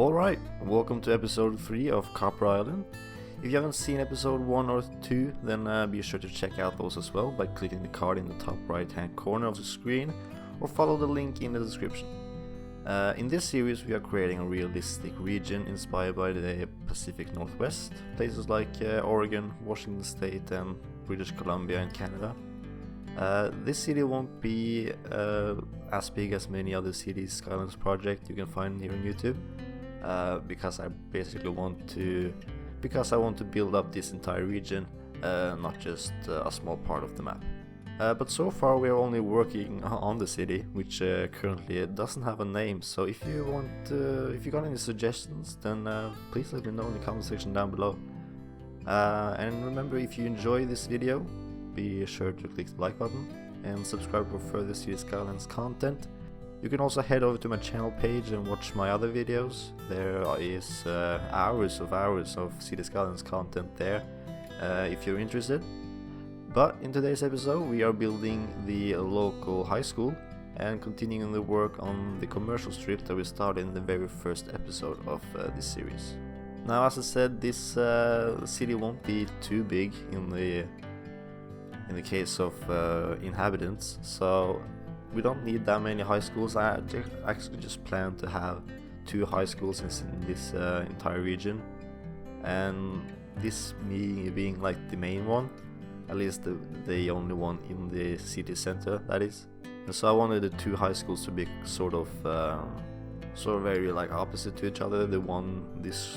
Alright, welcome to episode 3 of Copper Island. If you haven't seen episode 1 or 2, then be sure to check out those as well by clicking the card in the top right hand corner of the screen or follow the link in the description. In this series we are creating a realistic region inspired by the Pacific Northwest, places like Oregon, Washington State and British Columbia and Canada. This city won't be as big as many other Cities Skylines projects you can find here on YouTube. Because I basically want to build up this entire region, not just a small part of the map. But so far we are only working on the city, which currently doesn't have a name. So if you got any suggestions, then please let me know in the comment section down below. And remember, if you enjoy this video, be sure to click the like button and subscribe for further Cities Skylines content. You can also head over to my channel page and watch my other videos. There is hours of Cities Skylines content there, if you're interested. But in today's episode we are building the local high school and continuing the work on the commercial strip that we started in the very first episode of this series. Now, as I said, this city won't be too big in the case of inhabitants, so we don't need that many high schools. I actually just plan to have 2 high schools in this entire region, and this being like the main one, at least the only one in the city center, that is. And so I wanted the 2 high schools to be sort of very like opposite to each other. The one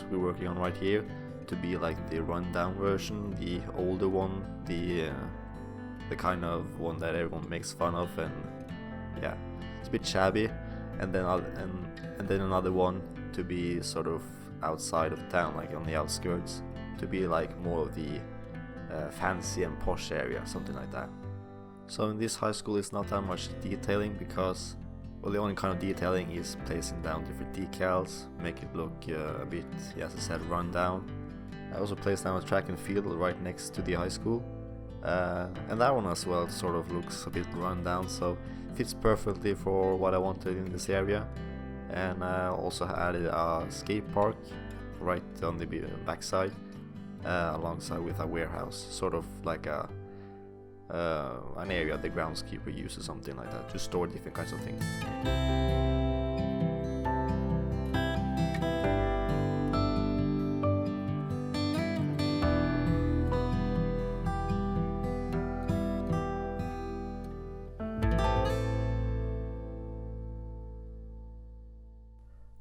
we're working on right here to be like the rundown version, the older one, the kind of one that everyone makes fun of, and yeah, it's a bit shabby, and then another one to be sort of outside of town, like on the outskirts, to be like more of the fancy and posh area, something like that. So in this high school it's not that much detailing because, well, the only kind of detailing is placing down different decals, make it look a bit, as I said, run down. I also placed down a track and field right next to the high school, and that one as well sort of looks a bit run down, so fits perfectly for what I wanted in this area. And I also added a skate park right on the backside, alongside with a warehouse, sort of like an area the groundskeeper uses, something like that, to store different kinds of things.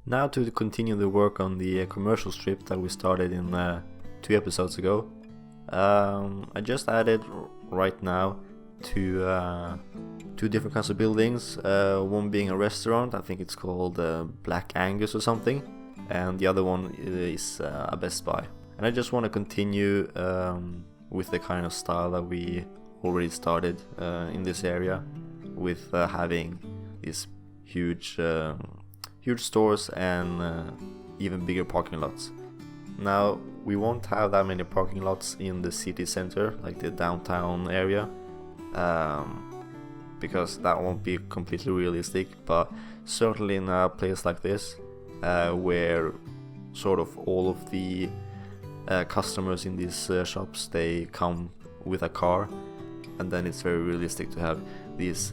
Now to continue the work on the commercial strip that we started in 2 episodes ago. I just added right now 2 different kinds of buildings, one being a restaurant, I think it's called Black Angus or something, and the other one is a Best Buy. And I just want to continue with the kind of style that we already started in this area, with having these huge stores and even bigger parking lots. Now, we won't have that many parking lots in the city center, like the downtown area, because that won't be completely realistic, but certainly in a place like this, where sort of all of the customers in these shops, they come with a car, and then it's very realistic to have these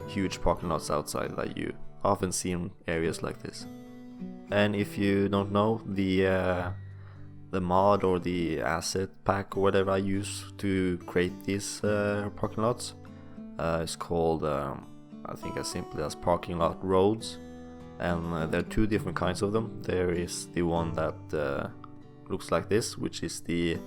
huge parking lots outside that you often see in areas like this. And if you don't know, the mod or the asset pack or whatever I use to create these parking lots is called, I think as simply as parking lot roads, and there are 2 different kinds of them. There is the one that looks like this, which is the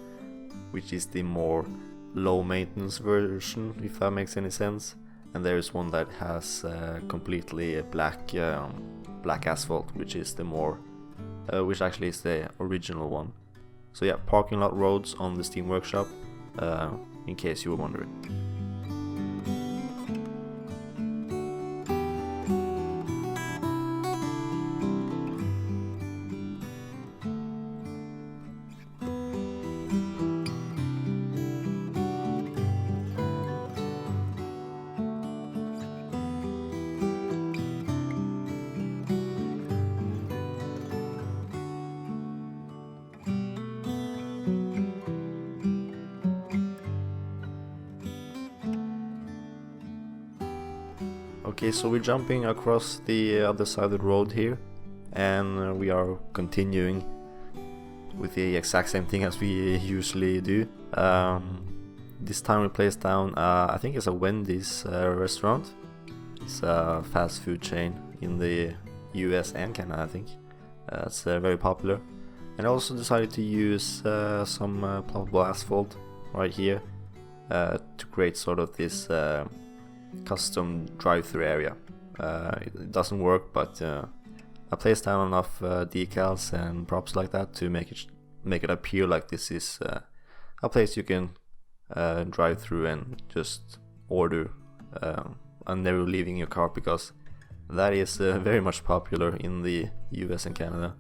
more low maintenance version, if that makes any sense. And there is one that has completely black asphalt, which is the more, which actually is the original one. So yeah, parking lot roads on the Steam Workshop, in case you were wondering. Okay, so we're jumping across the other side of the road here, and we are continuing with the exact same thing as we usually do. This time we place down, I think it's a Wendy's restaurant. It's a fast food chain in the US and Canada, I think. It's very popular. And I also decided to use some ploppable asphalt right here to create sort of this custom drive-through area. It doesn't work, but I placed down enough decals and props like that to make it appear like this is a place you can drive through and just order and never leaving your car, because that is very much popular in the US and Canada,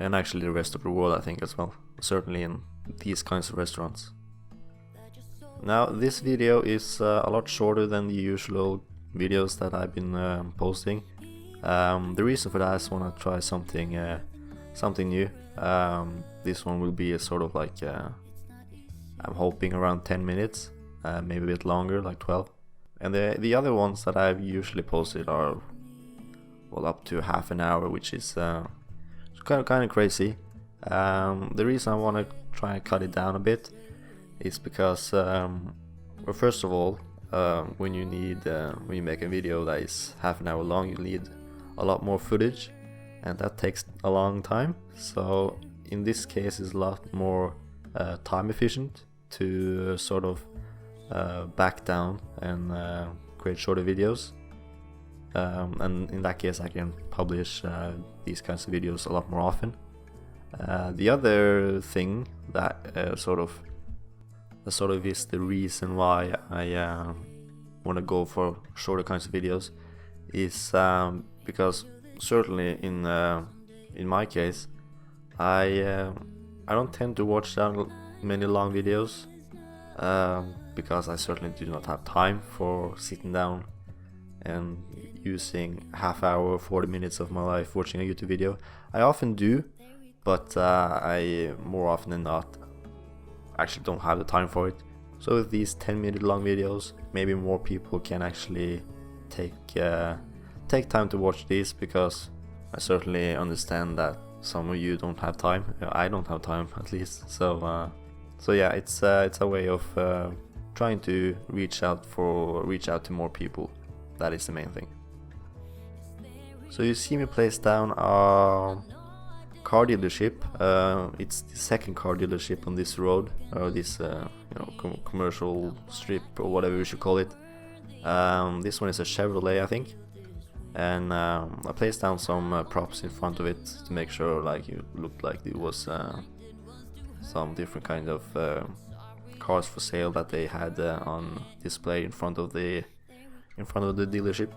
and actually the rest of the world, I think, as well, certainly in these kinds of restaurants. Now this video is a lot shorter than the usual videos that I've been posting. The reason for that is I want to try something new. This one will be a sort of like I'm hoping around 10 minutes, maybe a bit longer, like 12. And the other ones that I've usually posted are, well, up to half an hour, which is kind of crazy. The reason I want to try and cut it down a bit is because, well, first of all, when you make a video that is half an hour long, you need a lot more footage, and that takes a long time. So in this case, it's a lot more time efficient to sort of back down and create shorter videos, and in that case I can publish these kinds of videos a lot more often. The other thing that sort of is the reason why I want to go for shorter kinds of videos is because certainly in my case I don't tend to watch that many long videos, because I certainly do not have time for sitting down and using half hour, 40 minutes of my life watching a YouTube video. I often do, but I more often than not actually don't have the time for it. So with these 10-minute long videos, maybe more people can actually take time to watch these, because I certainly understand that some of you don't have time. I don't have time, at least. So yeah, it's a way of trying to reach out to more people. That is the main thing. So you see me place down a car dealership. It's the second car dealership on this road, or this commercial strip, or whatever you should call it. This one is a Chevrolet, I think, and I placed down some props in front of it to make sure like it looked like it was some different kind of cars for sale that they had on display in front of the dealership.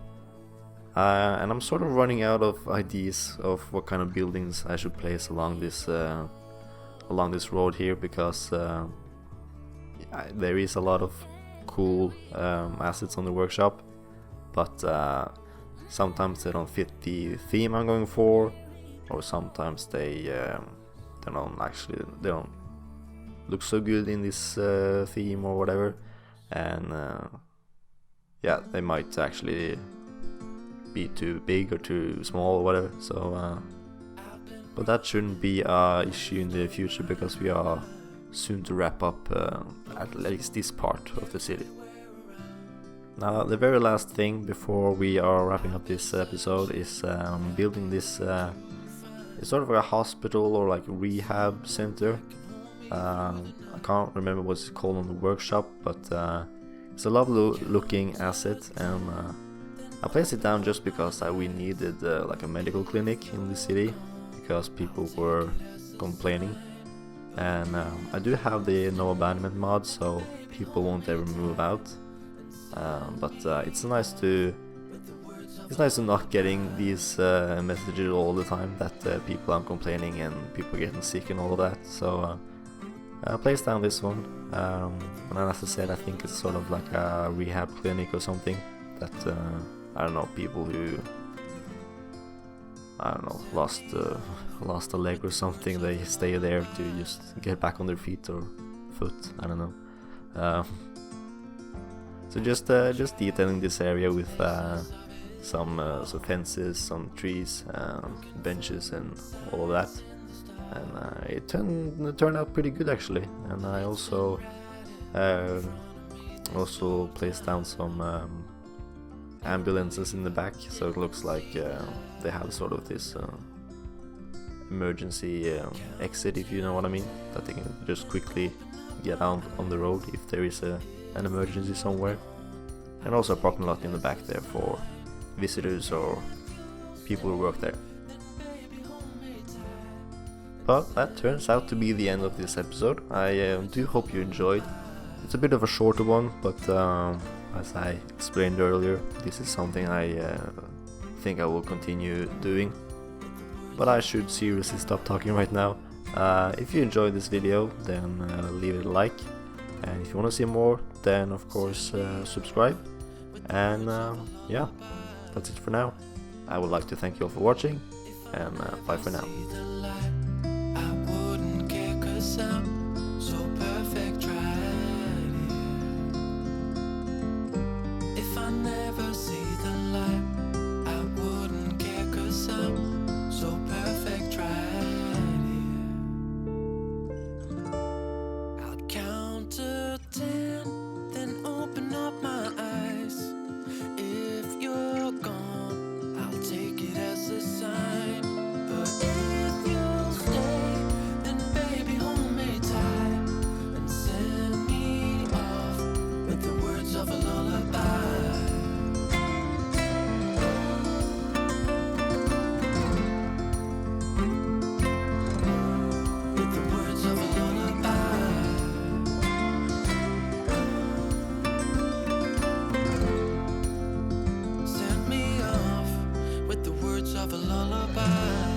And I'm sort of running out of ideas of what kind of buildings I should place along this road here, because there is a lot of cool assets on the workshop, but sometimes they don't fit the theme I'm going for, or sometimes they don't look so good in this theme or whatever, and yeah, they might actually be too big or too small or whatever. So but that shouldn't be a issue in the future, because we are soon to wrap up at least this part of the city. Now the very last thing before we are wrapping up this episode is building this it's sort of a hospital or like a rehab center. I can't remember what it's called on the workshop, but it's a lovely looking asset, and I placed it down just because we needed like a medical clinic in the city, because people were complaining. And I do have the no abandonment mod, so people won't ever move out, but it's nice to not getting these messages all the time that people are complaining and people getting sick and all of that. So I placed down this one, and as I said, I think it's sort of like a rehab clinic or something that I don't know, people who lost a leg or something, they stay there to just get back on their feet or foot, I don't know. So just detailing this area with some fences, some trees, benches, and all of that. And it turned out pretty good actually. And I also placed down some ambulances in the back, so it looks like they have sort of this emergency exit, if you know what I mean, that they can just quickly get out on the road if there is an emergency somewhere. And also a parking lot in the back there for visitors or people who work there. But that turns out to be the end of this episode. I do hope you enjoyed. It's a bit of a shorter one, but as I explained earlier, this is something I think I will continue doing. But I should seriously stop talking right now. If you enjoyed this video, then leave it a like. And if you want to see more, then of course subscribe. And yeah, that's it for now. I would like to thank you all for watching, and bye for now. Of a lullaby.